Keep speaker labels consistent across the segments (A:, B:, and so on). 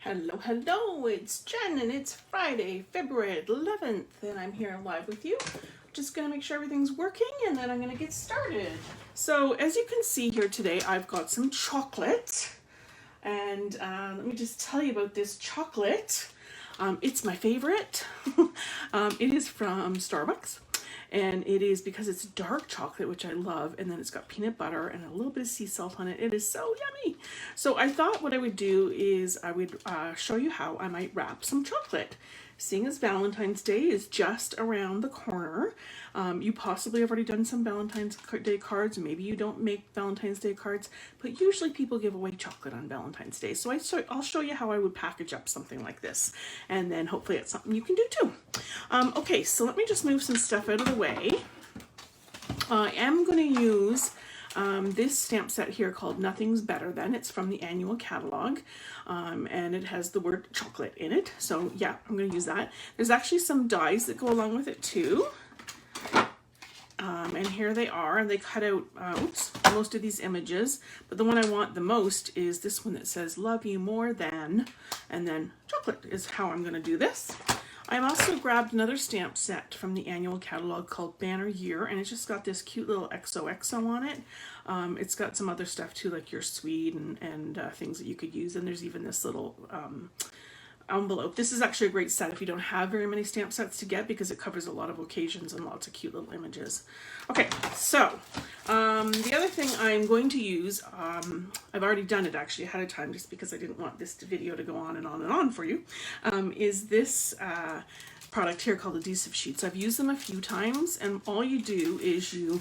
A: Hello, it's Jen and it's Friday, February 11th, and I'm here live with you. Just gonna make sure everything's working and then I'm gonna get started. So as you can see here today, I've got some chocolate, and let me just tell you about this chocolate. It's my favorite. It is from Starbucks. And it is because it's dark chocolate, which I love, and then it's got peanut butter and a little bit of sea salt on it. It is so yummy. So I thought what I would do is I would show you how I might wrap some chocolate. Seeing as Valentine's Day is just around the corner, you possibly have already done some Valentine's Day cards. Maybe you don't make Valentine's Day cards, but usually people give away chocolate on Valentine's Day. So I'll show you how I would package up something like this, and then hopefully it's something you can do too. Okay, so let me just move some stuff out of the way. I am going to use this stamp set here called Nothing's Better Than. It's from the annual catalog, and it has the word chocolate in it. So yeah, I'm going to use that. There's actually some dies that go along with it too. And here they are, and they cut out most of these images, but the one I want the most is this one that says love you more than, and then chocolate is how I'm going to do this. I've also grabbed another stamp set from the annual catalog called Banner Year, and it's just got this cute little XOXO on it. It's got some other stuff too, like your sweet and things that you could use, and there's even this little envelope. This is actually a great set if you don't have very many stamp sets to get, because it covers a lot of occasions and lots of cute little images. Okay, so the other thing I'm going to use, I've already done it actually ahead of time just because I didn't want this video to go on and on and on for you, is this product here called adhesive sheets. I've used them a few times, and all you do is you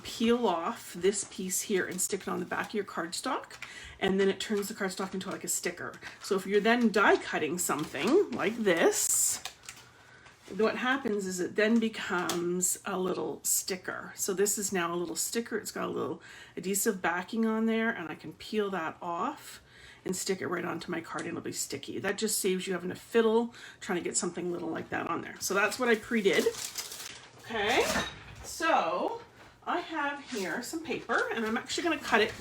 A: peel off this piece here and stick it on the back of your cardstock, and then it turns the cardstock into like a sticker. So if you're then die cutting something like this, what happens is it then becomes a little sticker. So this is now a little sticker. It's got a little adhesive backing on there, and I can peel that off and stick it right onto my card, and it'll be sticky. That just saves you having to fiddle trying to get something little like that on there. So that's what I pre-did. Okay, so I have here some paper, and I'm actually going to cut it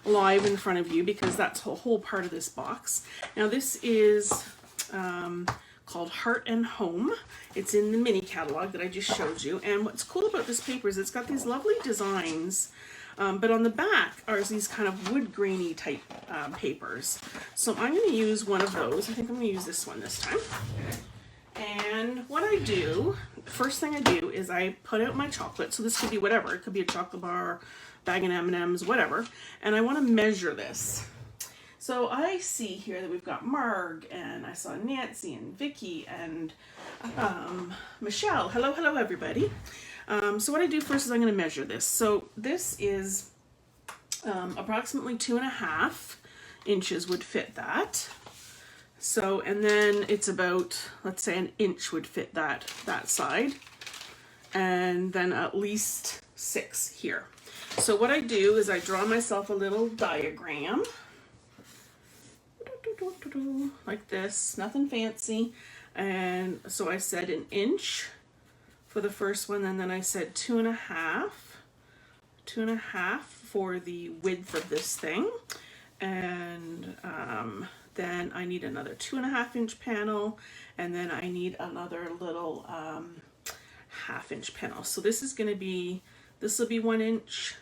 A: live in front of you because that's a whole part of this box. Now this is called Heart and Home. It's in the mini catalog that I just showed you, and what's cool about this paper is it's got these lovely designs, but on the back are these kind of wood grainy type papers. So I'm going to use one of those. I think I'm going to use this one this time. And what I do, first thing I do is I put out my chocolate. So this could be whatever. It could be a chocolate bar, bag of M&Ms, whatever. And I want to measure this. So I see here that we've got Marg, and I saw Nancy and Vicky and Michelle. Hello everybody. So what I do first is I'm going to measure this. So this is approximately 2.5 inches would fit that. So, and then it's about, let's say an inch would fit that side, and then at least 6 here. So what I do is I draw myself a little diagram like this, nothing fancy. And so I said an inch for the first one, and then I said 2.5 for the width of this thing, and then I need another 2.5 inch panel, and then I need another little 1/2 inch panel. So this is going to be, this will be 1 inch,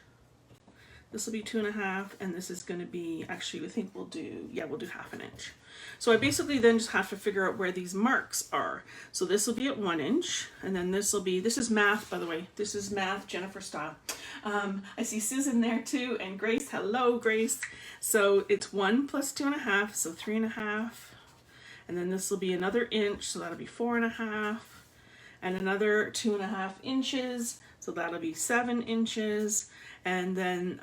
A: this will be 2.5, and this is going to be, actually, I think we'll do 1/2 inch. So I basically then just have to figure out where these marks are. So this will be at 1 inch, and then this will be, this is math, by the way. This is math, Jennifer style. I see Susan there too, and Grace. Hello, Grace. So it's 1 plus 2.5, so 3.5. And then this will be another inch, so that'll be 4.5. And another 2.5 inches, so that'll be 7 inches. And then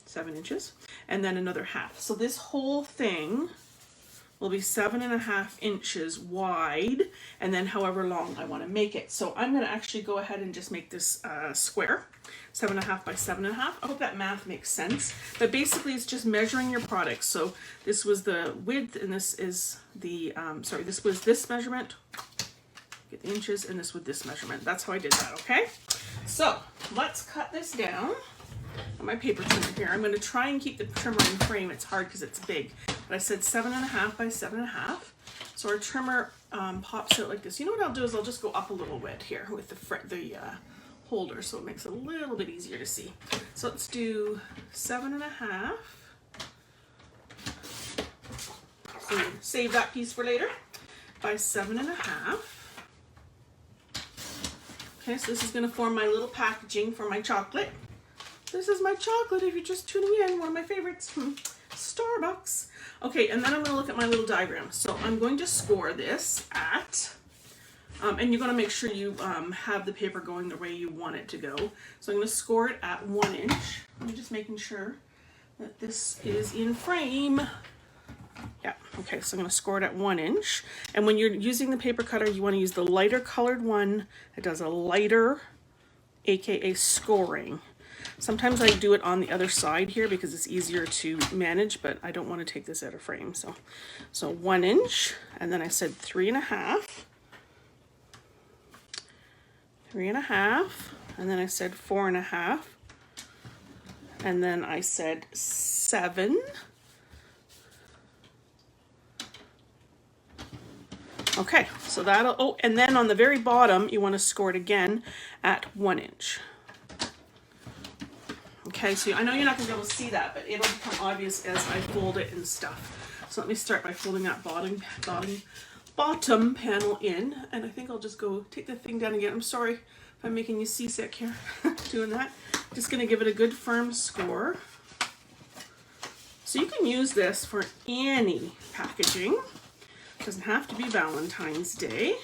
A: 7 inches, and then another half. So this whole thing will be 7.5 inches wide, and then however long I want to make it. So I'm going to actually go ahead and just make this square, 7.5 by 7.5. I hope that math makes sense. But basically it's just measuring your product. So this was the width, and this is the, this was this measurement, get the inches, and this with this measurement. That's how I did that, okay? So let's cut this down. My paper trimmer here. I'm going to try and keep the trimmer in frame. It's hard because it's big. but I said 7.5 by 7.5. So our trimmer pops out like this. You know what I'll do is I'll just go up a little bit here with the holder, so it makes it a little bit easier to see. So let's do 7.5. So save that piece for later. By 7.5. Okay, so this is going to form my little packaging for my chocolate. This is my chocolate if you're just tuning in, one of my favorites from Starbucks. Okay, and then I'm going to look at my little diagram. So I'm going to score this at, and you're going to make sure you have the paper going the way you want it to go. So I'm going to score it at 1 inch. I'm just making sure that this is in frame. Yeah, okay, so I'm going to score it at 1 inch. And when you're using the paper cutter, you want to use the lighter colored one. It does a lighter, aka scoring. Sometimes I do it on the other side here because it's easier to manage, but I don't want to take this out of frame. So 1 inch, and then I said 3.5, 3.5, and then I said 4.5, and then I said 7. Okay, so that'll, oh, and then on the very bottom, you want to score it again at 1 inch. Okay, so I know you're not going to be able to see that, but it'll become obvious as I fold it and stuff. So let me start by folding that bottom panel in, and I think I'll just go take the thing down again. I'm sorry if I'm making you seasick here doing that. Just going to give it a good firm score. So you can use this for any packaging. It doesn't have to be Valentine's Day.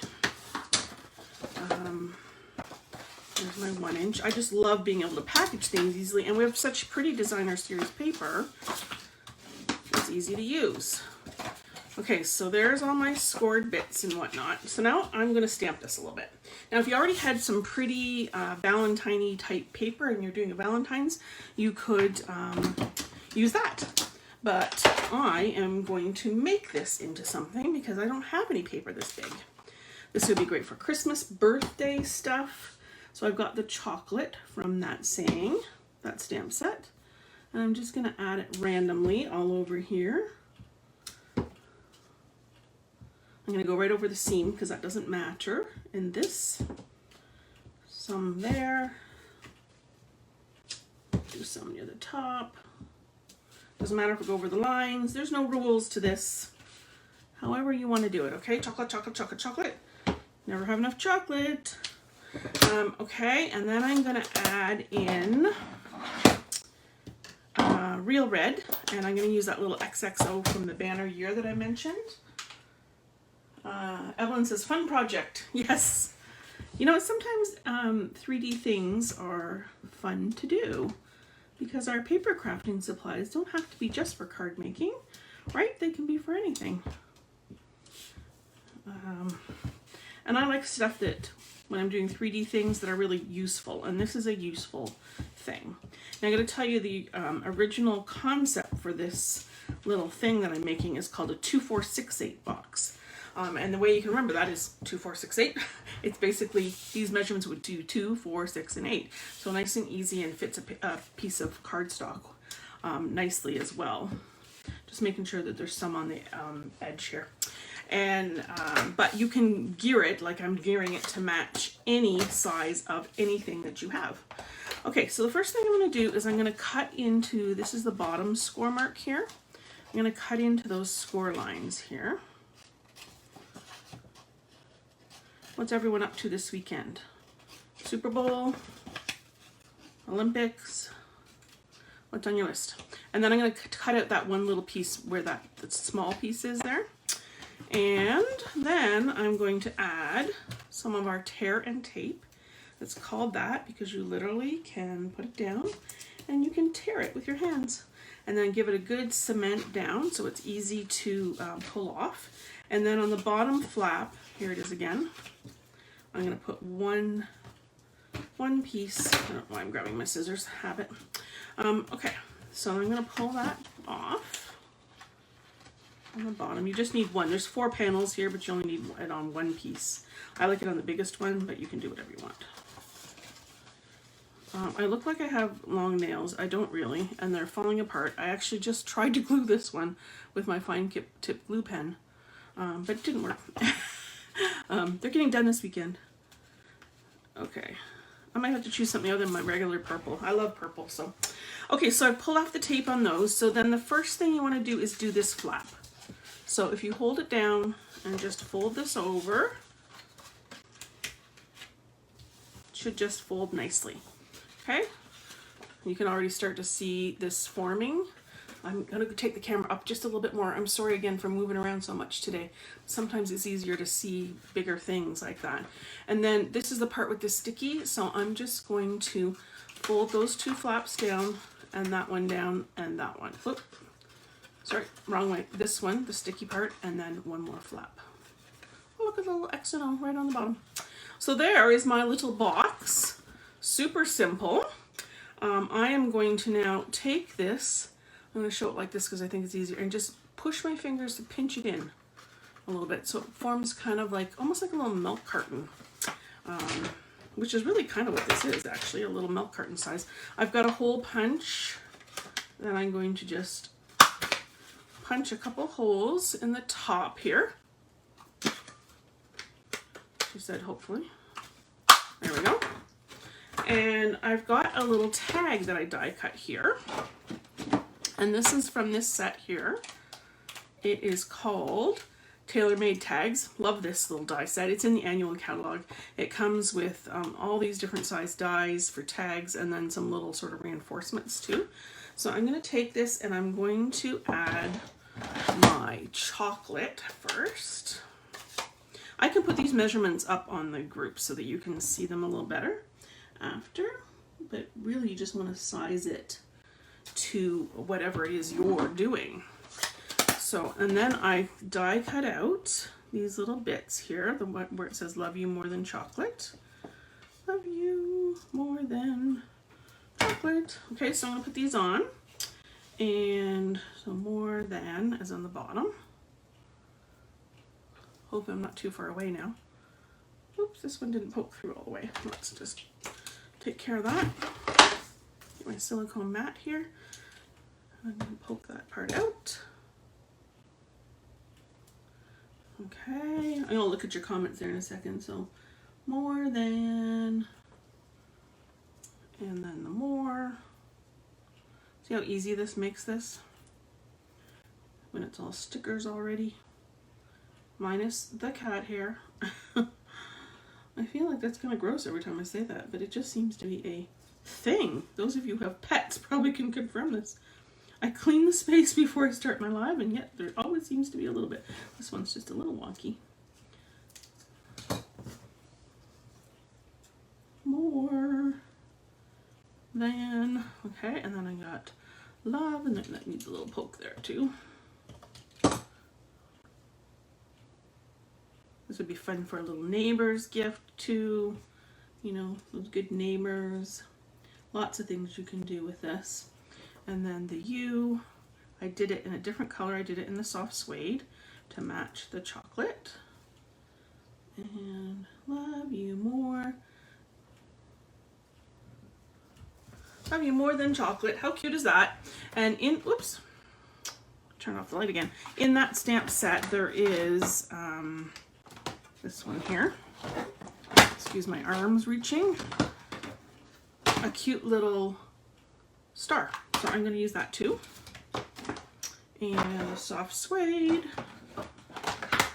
A: There's my 1 inch. I just love being able to package things easily, and we have such pretty designer series paper. It's easy to use. Okay, so there's all my scored bits and whatnot. So now I'm going to stamp this a little bit. Now, if you already had some pretty Valentine-y type paper and you're doing a Valentine's, you could use that. But I am going to make this into something because I don't have any paper this big. This would be great for Christmas, birthday stuff. So I've got the chocolate from that stamp set. And I'm just going to add it randomly all over here. I'm going to go right over the seam because that doesn't matter in this. Some there. Do some near the top. Doesn't matter if we go over the lines. There's no rules to this. However you want to do it, okay? Chocolate, chocolate, chocolate, chocolate. Never have enough chocolate. Okay, and then I'm going to add in real red, and I'm going to use that little XXO from the banner year that I mentioned. Evelyn says, fun project. Yes. You know, sometimes 3D things are fun to do because our paper crafting supplies don't have to be just for card making, right? They can be for anything. And I like stuff that when I'm doing 3D things that are really useful, and this is a useful thing. Now I'm going to tell you the original concept for this little thing that I'm making is called a 2468 box. And the way you can remember that is 2468. It's basically these measurements would do 2, 4, 6, and 8. So nice and easy and fits a piece of cardstock nicely as well. Just making sure that there's some on the edge here. And but you can gear it like I'm gearing it to match any size of anything that you have. Okay, so the first thing I'm going to do is I'm going to cut into, this is the bottom score mark here. I'm going to cut into those score lines here. What's everyone up to this weekend? Super Bowl, Olympics, what's on your list? And then I'm going to cut out that one little piece where that small piece is there. And then I'm going to add some of our tear and tape. It's called that because you literally can put it down and you can tear it with your hands. And then give it a good cement down so it's easy to pull off. And then on the bottom flap, here it is again, I'm going to put one piece. I don't know why I'm grabbing my scissors, habit. Okay, so I'm going to pull that off. On the bottom, you just need one. There's 4 panels here, but you only need it on one piece. I like it on the biggest one, but you can do whatever you want. I look like I have long nails. I don't really, and they're falling apart. I actually just tried to glue this one with my fine tip glue pen, but it didn't work. They're getting done this weekend. Okay, I might have to choose something other than my regular purple. I love purple, so. Okay, so I pulled off the tape on those. So then the first thing you want to do is do this flap. So if you hold it down and just fold this over, it should just fold nicely. Okay, you can already start to see this forming. I'm going to take the camera up just a little bit more. I'm sorry again for moving around so much today. Sometimes it's easier to see bigger things like that. And then this is the part with the sticky, so I'm just going to fold those two flaps down and that one down and that one. Oop. Sorry, wrong way. This one, the sticky part, and then one more flap. Oh, look at the little X and O right on the bottom. So there is my little box. Super simple. I am going to now take this, I'm going to show it like this because I think it's easier, and just push my fingers to pinch it in a little bit so it forms kind of like, almost like a little milk carton, which is really kind of what this is actually, a little milk carton size. I've got a hole punch, then I'm going to just punch a couple holes in the top here. She said hopefully. There we go. And I've got a little tag that I die cut here. And this is from this set here. It is called Tailor-Made Tags. Love this little die set. It's in the annual catalog. It comes with all these different size dies for tags and then some little sort of reinforcements too. So I'm going to take this and I'm going to add my chocolate first. I can put these measurements up on the group so that you can see them a little better after, but really you just want to size it to whatever it is you're doing. So, and then I die cut out these little bits here, the one where it says love you more than chocolate. Love you more than chocolate. Okay, so I'm going to put these on, and so more than is on the bottom. Hope I'm not too far away now. Oops, this one didn't poke through all the way. Let's just take care of that. Get my silicone mat here. I'm going to poke that part out. Okay, I'll look at your comments there in a second. So more than, and then the more. See how easy this makes this? When it's all stickers already. Minus the cat hair. I feel like that's kind of gross every time I say that, but it just seems to be a thing. Those of you who have pets probably can confirm this. I clean the space before I start my live, and yet there always seems to be a little bit. This one's just a little wonky. More than, okay, and then I got love, and then that needs a little poke there too. This would be fun for a little neighbor's gift too. You know, those good neighbors. Lots of things you can do with this. And then the U, I did it in a different color. I did it in the soft suede to match the chocolate. And love you more. Love you more than chocolate. How cute is that? And in, whoops, turn off the light again. In that stamp set, there is this one here. Excuse my arms reaching. A cute little star. So I'm going to use that too. And a soft suede.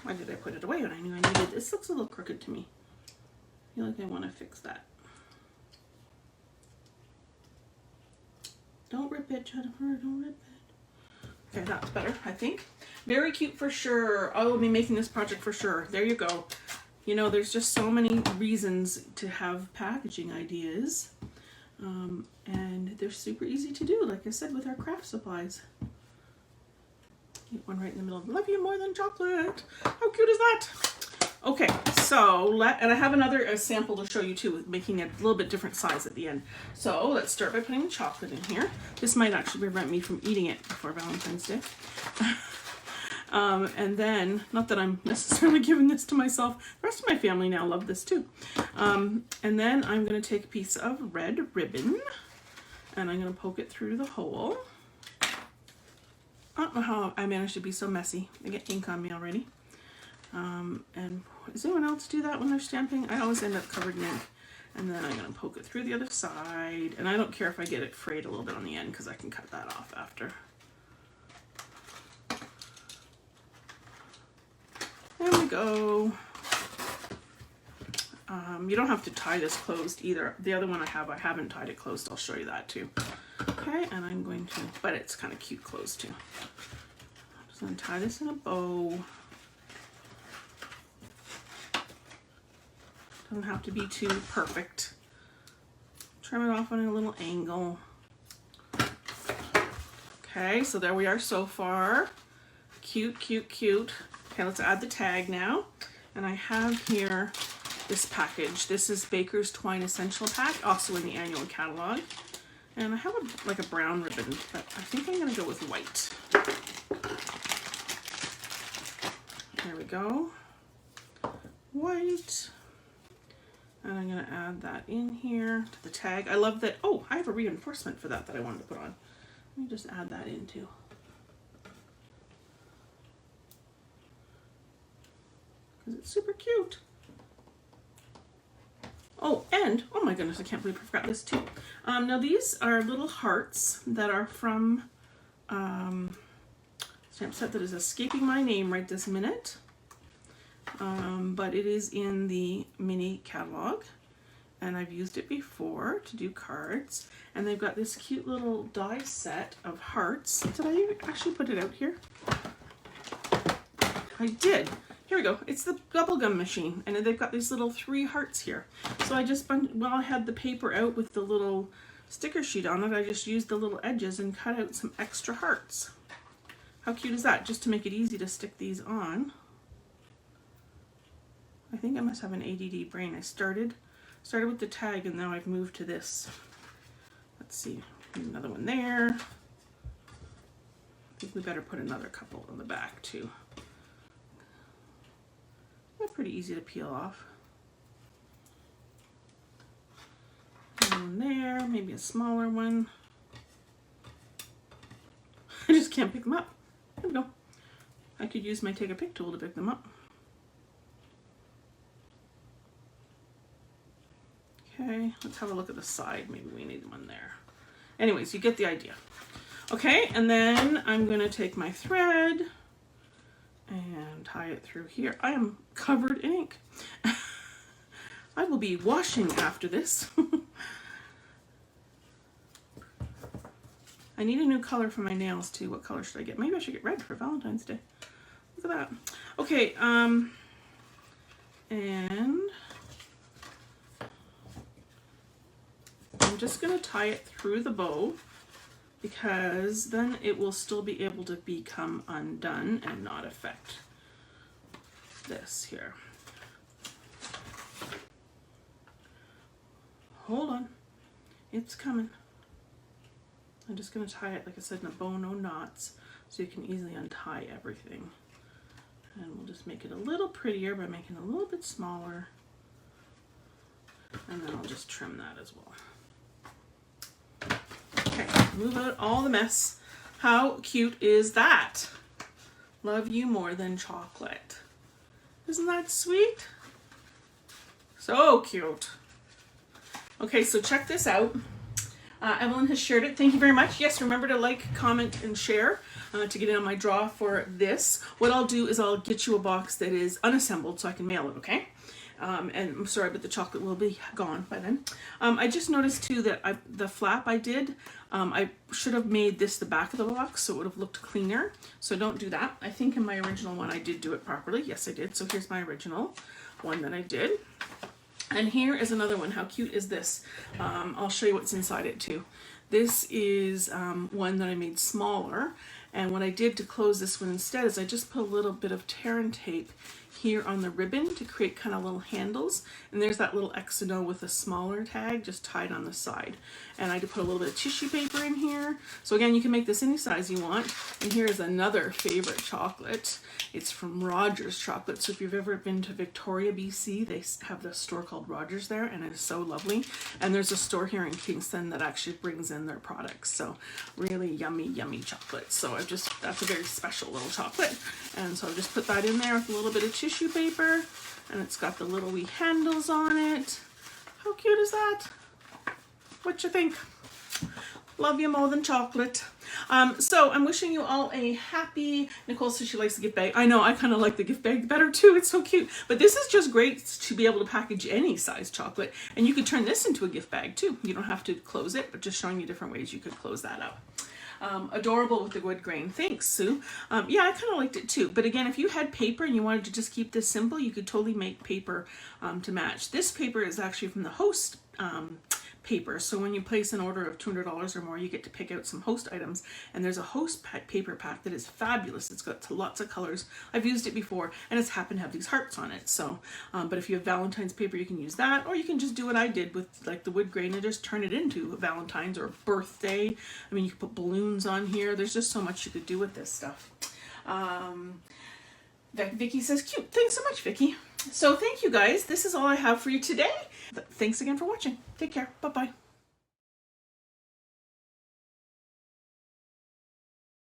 A: Why did I put it away when I knew I needed this? Looks a little crooked to me. I feel like I want to fix that. Don't rip it, Jennifer. Don't rip it. Okay, that's better, I think. Very cute for sure. I will be making this project for sure. There you go. You know, there's just so many reasons to have packaging ideas. And they're super easy to do, like I said, with our craft supplies. Get one right in the middle of love you more than chocolate. How cute is that? Okay, so and I have another sample to show you too, with making it a little bit different size at the end. So let's start by putting the chocolate in here. This might actually prevent me from eating it before Valentine's Day. And then, not that I'm necessarily giving this to myself, the rest of my family now love this too. And then I'm going to take a piece of red ribbon and I'm going to poke it through the hole. I don't know how I managed to be so messy. I get ink on me already. And does anyone else do that when they're stamping? I always end up covered in ink. And then I'm going to poke it through the other side. And I don't care if I get it frayed a little bit on the end because I can cut that off after. There we go. You don't have to tie this closed either. The other one I haven't tied it closed. I'll show you that too. Okay, and I'm going to, but it's kind of cute closed too. I'm just going to tie this in a bow. Doesn't have to be too perfect. Trim it off on a little angle. Okay, so there we are so far. Cute, cute, cute. Okay, let's add the tag now. And I have here this package. This is Baker's Twine Essential Pack, also in the annual catalog. And I have like a brown ribbon, but I think I'm gonna go with white. There we go. White. And I'm gonna add that in here to the tag. I love that. Oh, I have a reinforcement for that I wanted to put on. Let me just add that in too. Because it's super cute. Oh, and, oh my goodness, I can't believe I forgot this too. Now these are little hearts that are from stamp set that is escaping my name right this minute. But it is in the mini catalog and I've used it before to do cards. And they've got this cute little die set of hearts. Did I actually put it out here? I did. Here we go. It's the bubblegum machine, and they've got these little 3 hearts here. So I just, while I had the paper out with the little sticker sheet on it, I just used the little edges and cut out some extra hearts. How cute is that? Just to make it easy to stick these on. I think I must have an ADD brain. I started with the tag, and now I've moved to this. Let's see, another one there. I think we better put another couple on the back too. They're pretty easy to peel off. One there, maybe a smaller one. I just can't pick them up. There we go. I could use my take a pick tool to pick them up. Okay, let's have a look at the side. Maybe we need one there. Anyways, you get the idea. Okay, and then I'm going to take my thread and tie it through here. I am covered in ink. I will be washing after this. I need a new color for my nails too. What color should I get? Maybe I should get red for Valentine's Day. Look at that. Okay, and I'm just going to tie it through the bow because then it will still be able to become undone and not affect this here. Hold on, it's coming. I'm just going to tie it, like I said, in a bow, no knots, so you can easily untie everything. And we'll just make it a little prettier by making it a little bit smaller. And then I'll just trim that as well. Okay, move out all the mess. How cute is that? Love you more than chocolate. Isn't that sweet? So cute. Okay, so check this out. Evelyn has shared it. Thank you very much. Yes, remember to like, comment, and share to get in on my draw for this. What I'll do is I'll get you a box that is unassembled so I can mail it, okay? And I'm sorry, but the chocolate will be gone by then. I just noticed too that the flap I did, I should have made this the back of the box so it would have looked cleaner. So don't do that. I think in my original one I did do it properly. Yes, I did. So here's my original one that I did. And here is another one. How cute is this? I'll show you what's inside it too. This is one that I made smaller. And what I did to close this one instead is I just put a little bit of tear and tape here on the ribbon to create kind of little handles. And there's that little X&O with a smaller tag just tied on the side. And I had to put a little bit of tissue paper in here. So again, you can make this any size you want. And here's another favorite chocolate. It's from Rogers Chocolate. So if you've ever been to Victoria, BC, they have the store called Rogers there, and it is so lovely. And there's a store here in Kingston that actually brings in their products. So really yummy, yummy chocolate. So that's a very special little chocolate. And so I've just put that in there with a little bit of tissue paper, and it's got the little wee handles on it. How cute is that? What you think? Love you more than chocolate. So I'm wishing you all a happy, Nicole says she likes the gift bag. I know, I kind of like the gift bag better too. It's so cute. But this is just great to be able to package any size chocolate. And you could turn this into a gift bag too. You don't have to close it, but just showing you different ways you could close that up. Adorable with the wood grain. Thanks, Sue. Yeah, I kind of liked it too. But again, if you had paper and you wanted to just keep this simple, you could totally make paper to match. This paper is actually from the Host paper. So when you place an order of $200 or more, you get to pick out some Host items. And there's a Host paper pack that is fabulous. It's got lots of colors. I've used it before, and it's happened to have these hearts on it. So, but if you have Valentine's paper, you can use that, or you can just do what I did with like the wood grain and just turn it into a Valentine's or birthday. I mean, you can put balloons on here. There's just so much you could do with this stuff. Vicky says, cute. Thanks so much, Vicky. So thank you guys. This is all I have for you today. Thanks again for watching. Take care. Bye-bye.